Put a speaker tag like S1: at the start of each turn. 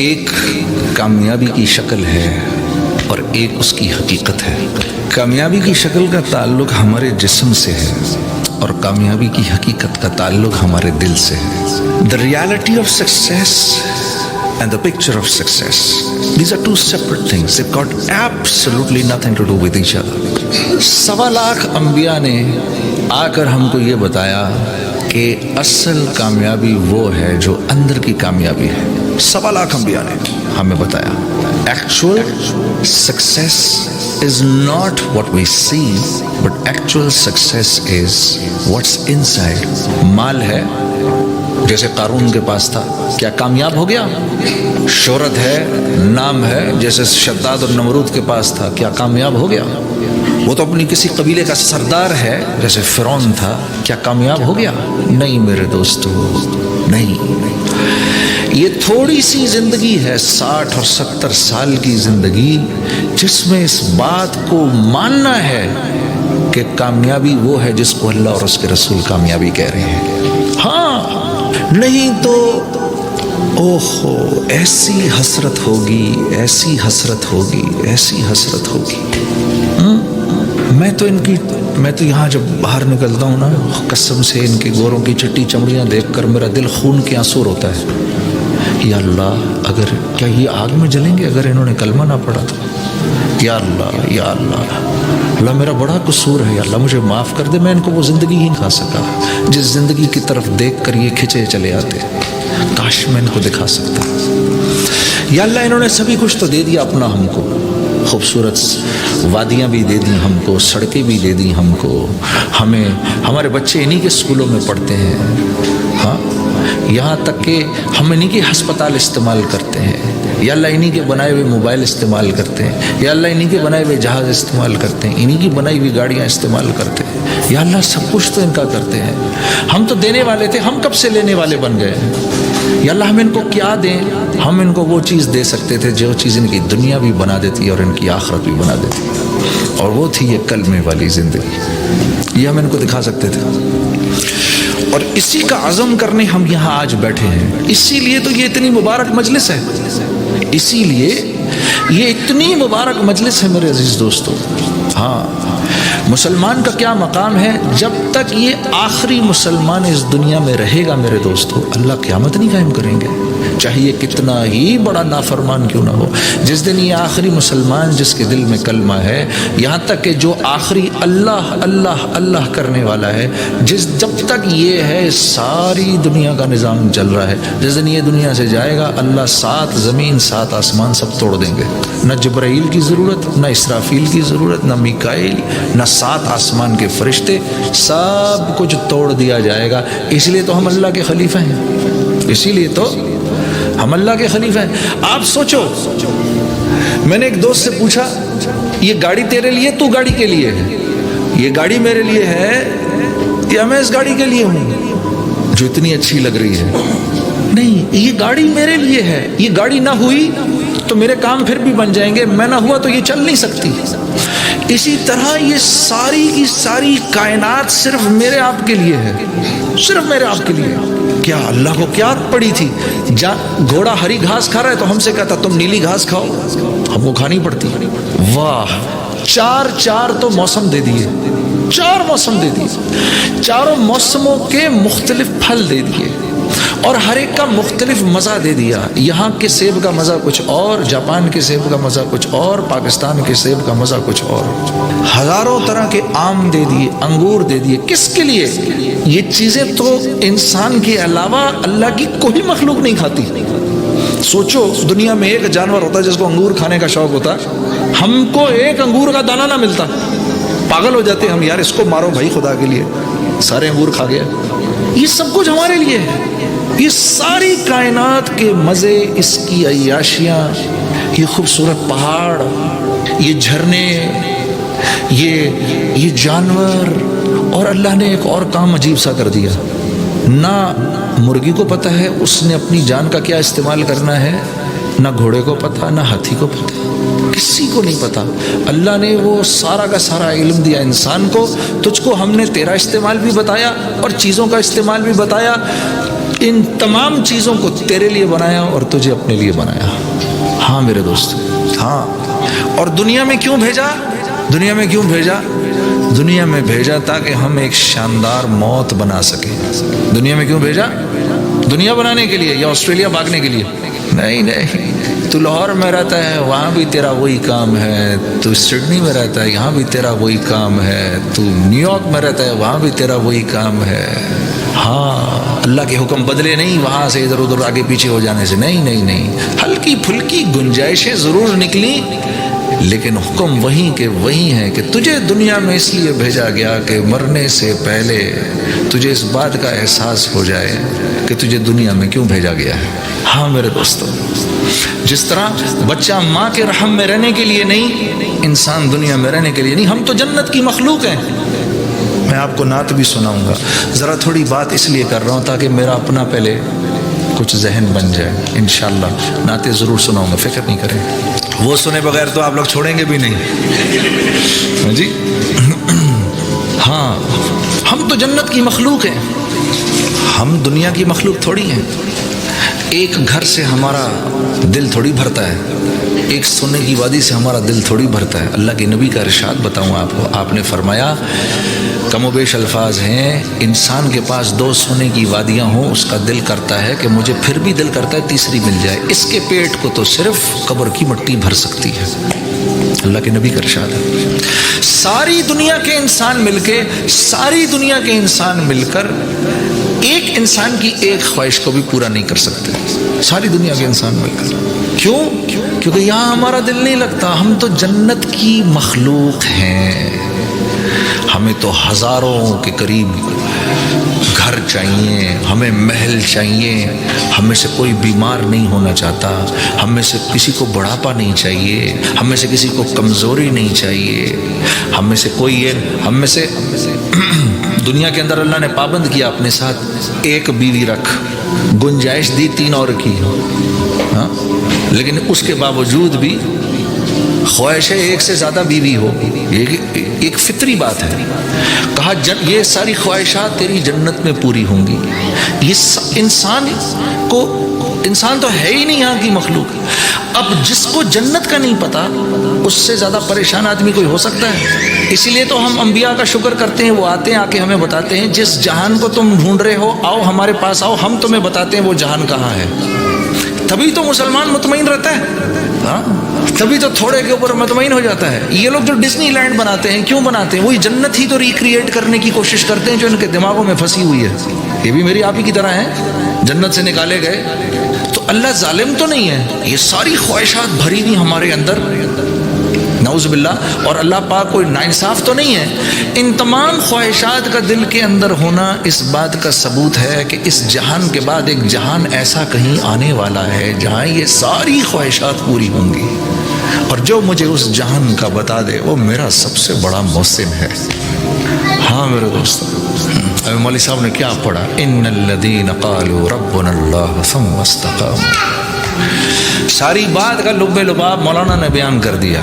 S1: ایک کامیابی کی شکل ہے اور ایک اس کی حقیقت ہے۔ کامیابی کی شکل کا تعلق ہمارے جسم سے ہے اور کامیابی کی حقیقت کا تعلق ہمارے دل سے ہے۔ The reality of success and the picture of success, these are two separate things. They've got absolutely nothing to do with each other. 1.25 lakh انبیاء نے آ کر ہم کو یہ بتایا کہ اصل کامیابی وہ ہے جو اندر کی کامیابی ہے۔ 1.25 لاکھ انبیاء نے ہمیں بتایا actual success is not what we see, but actual success is what's inside. مال ہے جیسے قارون کے پاس تھا، کیا کامیاب ہو گیا؟ شہرت ہے، نام ہے جیسے شداد اور نمرود کے پاس تھا، کیا کامیاب ہو گیا؟ وہ تو اپنی کسی قبیلے کا سردار ہے جیسے فرعون تھا، کیا کامیاب ہو گیا؟ نہیں میرے دوستو، نہیں۔ یہ تھوڑی سی زندگی ہے، 60 اور 70 سال کی زندگی، جس میں اس بات کو ماننا ہے کہ کامیابی وہ ہے جس کو اللہ اور اس کے رسول کامیابی کہہ رہے ہیں۔ ہاں، نہیں تو اوہو ایسی حسرت ہوگی، ایسی حسرت ہوگی، ایسی حسرت ہوگی۔ میں تو یہاں جب باہر نکلتا ہوں نا، قسم سے ان کی گوروں کی چٹی چمڑیاں دیکھ کر میرا دل خون کے آنسو روتا ہے۔ یا اللہ، اگر کیا یہ آگ میں جلیں گے اگر انہوں نے کلمہ نہ پڑھا تو؟ یا اللہ، یا اللہ، اللہ میرا بڑا قصور ہے، یا اللہ مجھے معاف کر دے، میں ان کو وہ زندگی ہی نہیں دکھا سکا جس زندگی کی طرف دیکھ کر یہ کھچے چلے آتے، کاش میں ان کو دکھا سکتا۔ یا اللہ انہوں نے سبھی کچھ تو دے دیا اپنا ہم کو، خوبصورت وادیاں بھی دے دیں ہم کو، سڑکیں بھی دے دیں ہم کو، ہمارے بچے انہی کے اسکولوں میں پڑھتے ہیں، ہاں، یہاں تک کہ ہم انہی کے ہسپتال استعمال کرتے ہیں، یا اللہ انہی کے بنائے ہوئے موبائل استعمال کرتے ہیں، یا اللہ انہی کے بنائے ہوئے جہاز استعمال کرتے ہیں، انہی کی بنائی ہوئی گاڑیاں استعمال کرتے ہیں، یا اللہ سب کچھ تو ان کا کرتے ہیں، ہم تو دینے والے تھے، ہم کب سے لینے والے بن گئے؟ یا اللہ ہم ان کو کیا دیں؟ ہم ان کو وہ چیز دے سکتے تھے جو چیز ان کی دنیا بھی بنا دیتی اور ان کی آخرت بھی بنا دیتی، اور وہ تھی یہ کلمے والی زندگی، یہ ہم ان کو دکھا سکتے تھے۔ اور اسی کا عزم کرنے ہم یہاں آج بیٹھے ہیں، اسی لیے تو یہ اتنی مبارک مجلس ہے، اسی لیے یہ اتنی مبارک مجلس ہے میرے عزیز دوستو۔ ہاں، مسلمان کا کیا مقام ہے؟ جب تک یہ آخری مسلمان اس دنیا میں رہے گا میرے دوستو، اللہ قیامت نہیں قائم کریں گے، چاہے یہ کتنا ہی بڑا نافرمان کیوں نہ ہو۔ جس دن یہ آخری مسلمان جس کے دل میں کلمہ ہے، یہاں تک کہ جو آخری اللہ اللہ اللہ کرنے والا ہے، جب تک یہ ہے ساری دنیا کا نظام چل رہا ہے، جس دن یہ دنیا سے جائے گا، اللہ 7 زمین 7 آسمان سب توڑ دیں گے، نہ جبرائیل کی ضرورت، نہ اسرافیل کی ضرورت، نہ میکائیل، نہ 7 آسمان کے فرشتے، سب کچھ توڑ دیا جائے گا۔ اس لیے تو ہم اللہ کے خلیفہ ہیں، اسی لیے تو ہم اللہ کے خلیفہ ہیں۔ آپ سوچو، میں نے ایک دوست سے پوچھا، یہ گاڑی تیرے لیے، تو گاڑی کے لیے ہے؟ یہ گاڑی میرے لیے ہے یا میں اس گاڑی کے لیے ہوں جو اتنی اچھی لگ رہی ہے؟ نہیں، یہ گاڑی میرے لیے ہے، یہ گاڑی نہ ہوئی تو میرے کام پھر بھی بن جائیں گے، میں نہ ہوا تو یہ چل نہیں سکتی۔ اسی طرح یہ ساری کی ساری کائنات صرف میرے آپ کے لیے ہے، صرف میرے آپ کے لیے۔ کیا اللہ کو کیا پڑی تھی؟ گھوڑا ہری گھاس کھا رہا ہے تو ہم سے کہتا تم نیلی گھاس کھاؤ، ہم کو کھانی پڑتی۔ واہ، 4 تو موسم دے دیے، 4 موسم دے دیے، چاروں موسموں کے مختلف پھل دے دیے، اور ہر ایک کا مختلف مزہ دے دیا۔ یہاں کے سیب کا مزہ کچھ اور، جاپان کے سیب کا مزہ کچھ اور، پاکستان کے سیب کا مزہ کچھ اور، ہزاروں طرح کے آم دے دیے، انگور دے دیے۔ کس کے لیے؟ یہ چیزیں تو انسان کے علاوہ اللہ کی کوئی مخلوق نہیں کھاتی۔ سوچو، دنیا میں ایک جانور ہوتا جس کو انگور کھانے کا شوق ہوتا، ہم کو ایک انگور کا دانہ نہ ملتا، پاگل ہو جاتے ہم، یار اس کو مارو بھائی خدا کے لیے، سارے انگور کھا گیا۔ یہ سب کچھ ہمارے لیے ہے، یہ ساری کائنات کے مزے، اس کی عیاشیاں، یہ خوبصورت پہاڑ، یہ جھرنے، یہ جانور۔ اور اللہ نے ایک اور کام عجیب سا کر دیا، نہ مرغی کو پتہ ہے اس نے اپنی جان کا کیا استعمال کرنا ہے، نہ گھوڑے کو پتہ، نہ ہاتھی کو پتہ، کسی کو نہیں پتا۔ اللہ نے وہ سارا کا سارا علم دیا انسان کو، تجھ کو ہم نے تیرا استعمال بھی بتایا اور چیزوں کا استعمال بھی بتایا۔ ان تمام چیزوں کو تیرے لیے بنایا اور تجھے اپنے لیے بنایا. ہاں میرے دوست, ہاں. اور دنیا میں کیوں بھیجا؟ دنیا میں کیوں بھیجا؟ دنیا میں بھیجا تاکہ ہم ایک شاندار موت بنا سکیں. دنیا میں کیوں بھیجا؟ دنیا بنانے کے لیے یا آسٹریلیا بھاگنے کے لیے؟ نہیں نہیں. تو لاہور میں رہتا ہے, وہاں بھی تیرا وہی کام ہے. تو سڈنی میں رہتا ہے, یہاں بھی تیرا وہی کام ہے. تو نیو یارک میں رہتا ہے, وہاں بھی تیرا وہی کام ہے. ہاں, اللہ کے حکم بدلے نہیں وہاں سے ادھر ادھر آگے پیچھے ہو جانے سے. نہیں نہیں نہیں, ہلکی پھلکی گنجائشیں ضرور نکلی, لیکن حکم وہی کہ وہی ہے کہ تجھے دنیا میں اس لیے بھیجا گیا کہ مرنے سے پہلے تجھے اس بات کا احساس ہو جائے کہ تجھے دنیا میں کیوں بھیجا گیا ہے. ہاں میرے دوستو, جس طرح بچہ ماں کے رحم میں رہنے کے لیے نہیں, انسان دنیا میں رہنے کے لیے نہیں. ہم تو جنت کی مخلوق ہیں. میں آپ کو نعت بھی سناؤں گا. ذرا تھوڑی بات اس لیے کر رہا ہوں تاکہ میرا اپنا پہلے کچھ ذہن بن جائے. انشاءاللہ نعتیں ضرور سناؤں گا, فکر نہیں کریں. وہ سنے بغیر تو آپ لوگ چھوڑیں گے بھی نہیں جی. ہاں, ہم تو جنت کی مخلوق ہیں, ہم دنیا کی مخلوق تھوڑی ہیں. ایک گھر سے ہمارا دل تھوڑی بھرتا ہے, ایک سونے کی وادی سے ہمارا دل تھوڑی بھرتا ہے. اللہ کے نبی کا ارشاد بتاؤں آپ کو, آپ نے فرمایا, کم و بیش الفاظ ہیں, انسان کے پاس 2 سونے کی وادیاں ہوں, اس کا دل کرتا ہے کہ مجھے پھر بھی دل کرتا ہے تیسری مل جائے. اس کے پیٹ کو تو صرف قبر کی مٹی بھر سکتی ہے. اللہ کے نبی کا ارشاد ہے. ساری دنیا کے انسان مل کے, ساری دنیا کے انسان مل کر ایک انسان کی ایک خواہش کو بھی پورا نہیں کر سکتے. ساری دنیا کے انسان مل کر. کیوں؟ کیونکہ یہاں ہمارا دل نہیں لگتا. ہم تو جنت کی مخلوق ہیں. ہمیں تو ہزاروں کے قریب گھر چاہیے, ہمیں محل چاہیے, ہم میں سے کوئی بیمار نہیں ہونا چاہتا, ہم میں سے کسی کو بڑھاپا نہیں چاہیے, ہم میں سے کسی کو کمزوری نہیں چاہیے, ہم میں سے کوئی ہم میں سے دنیا کے اندر اللہ نے پابند کیا اپنے ساتھ 1 بیوی رکھ, گنجائش دی 3 اور کی. ہاں, لیکن اس کے باوجود بھی خواہش ہے 1 سے زیادہ بیوی ہو. یہ ایک فطری بات ہے. کہا یہ ساری خواہشات تیری جنت میں پوری ہوں گی. یہ انسان تو ہے ہی نہیں یہاں کی مخلوق. اب جس کو جنت کا نہیں پتا, اس سے زیادہ پریشان آدمی کوئی ہو سکتا ہے؟ اسی لیے تو ہم انبیاء کا شکر کرتے ہیں, وہ آتے ہیں, آ کے ہمیں بتاتے ہیں جس جہان کو تم ڈھونڈ رہے ہو, آؤ ہمارے پاس آؤ, ہم تمہیں بتاتے ہیں وہ جہان کہاں ہے. تبھی تو مسلمان مطمئن رہتا ہے. ہاں, تبھی تو تھوڑے کے اوپر مطمئن ہو جاتا ہے. یہ لوگ جو ڈزنی لینڈ بناتے ہیں, کیوں بناتے ہیں؟ وہی جنت ہی تو ریکریٹ کرنے کی کوشش کرتے ہیں جو ان کے دماغوں میں پھنسی ہوئی ہے. یہ بھی میری آپ ہی کی طرح ہیں, جنت سے نکالے گئے. تو اللہ ظالم تو نہیں ہے. یہ ساری خواہشات بھری ہوئی ہمارے اندر, نعوذ باللہ, اور اللہ پاک کوئی ناانصاف تو نہیں ہے. ان تمام خواہشات کا دل کے اندر ہونا اس بات کا ثبوت ہے کہ اس جہان کے بعد ایک جہان ایسا کہیں آنے والا ہے جہاں یہ ساری خواہشات پوری ہوں گی. اور جو مجھے اس جہان کا بتا دے وہ میرا سب سے بڑا محسن ہے. ہاں میرے دوستو, ابھی مولوی صاحب نے کیا پڑھا, ان الذین قالوا ربنا اللہ ثم استقاموا. ساری بات کا لب لباب مولانا نے بیان کر دیا.